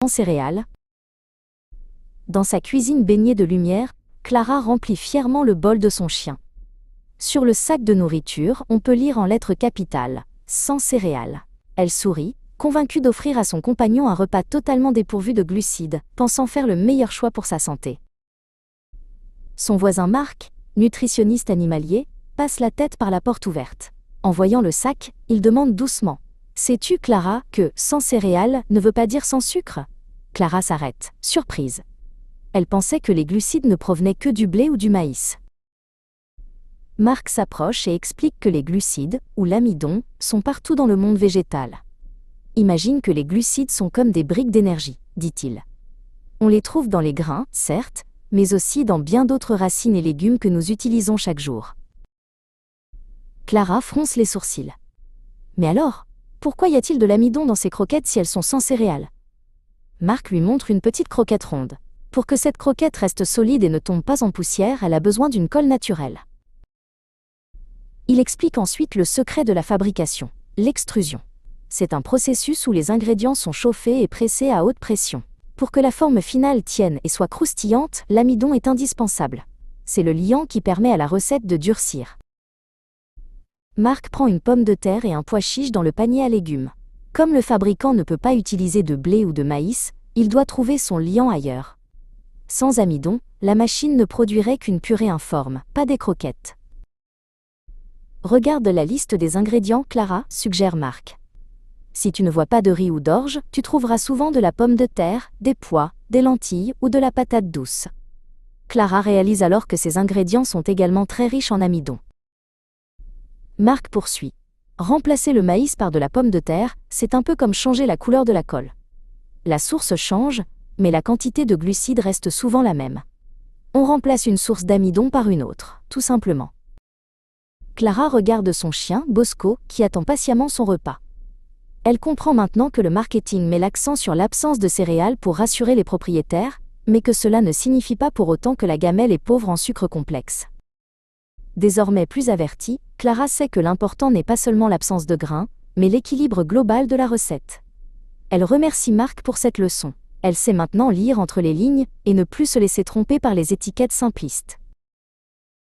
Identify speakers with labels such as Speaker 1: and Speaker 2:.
Speaker 1: sans céréales. Dans sa cuisine baignée de lumière, Clara remplit fièrement le bol de son chien. Sur le sac de nourriture, on peut lire en lettres capitales « sans céréales ». Elle sourit, convaincue d'offrir à son compagnon un repas totalement dépourvu de glucides, pensant faire le meilleur choix pour sa santé. Son voisin Marc, nutritionniste animalier, passe la tête par la porte ouverte. En voyant le sac, il demande doucement « Sais-tu, Clara, que « sans céréales » ne veut pas dire sans sucre ?» Clara s'arrête, surprise. Elle pensait que les glucides ne provenaient que du blé ou du maïs. Marc s'approche et explique que les glucides, ou l'amidon, sont partout dans le monde végétal. Imagine que les glucides sont comme des briques d'énergie, dit-il. On les trouve dans les grains, certes, mais aussi dans bien d'autres racines et légumes que nous utilisons chaque jour. Clara fronce les sourcils. Mais alors, pourquoi y a-t-il de l'amidon dans ces croquettes si elles sont sans céréales ? Marc lui montre une petite croquette ronde. Pour que cette croquette reste solide et ne tombe pas en poussière, elle a besoin d'une colle naturelle. Il explique ensuite le secret de la fabrication, l'extrusion. C'est un processus où les ingrédients sont chauffés et pressés à haute pression. Pour que la forme finale tienne et soit croustillante, l'amidon est indispensable. C'est le liant qui permet à la recette de durcir. Marc prend une pomme de terre et un pois chiche dans le panier à légumes. Comme le fabricant ne peut pas utiliser de blé ou de maïs, il doit trouver son liant ailleurs. Sans amidon, la machine ne produirait qu'une purée informe, pas des croquettes. Regarde la liste des ingrédients, Clara, suggère Marc. Si tu ne vois pas de riz ou d'orge, tu trouveras souvent de la pomme de terre, des pois, des lentilles ou de la patate douce. Clara réalise alors que ces ingrédients sont également très riches en amidon. Marc poursuit. Remplacer le maïs par de la pomme de terre, c'est un peu comme changer la couleur de la colle. La source change, mais la quantité de glucides reste souvent la même. On remplace une source d'amidon par une autre, tout simplement. Clara regarde son chien, Bosco, qui attend patiemment son repas. Elle comprend maintenant que le marketing met l'accent sur l'absence de céréales pour rassurer les propriétaires, mais que cela ne signifie pas pour autant que la gamelle est pauvre en sucre complexe. Désormais plus avertie, Clara sait que l'important n'est pas seulement l'absence de grains, mais l'équilibre global de la recette. Elle remercie Marc pour cette leçon. Elle sait maintenant lire entre les lignes et ne plus se laisser tromper par les étiquettes simplistes.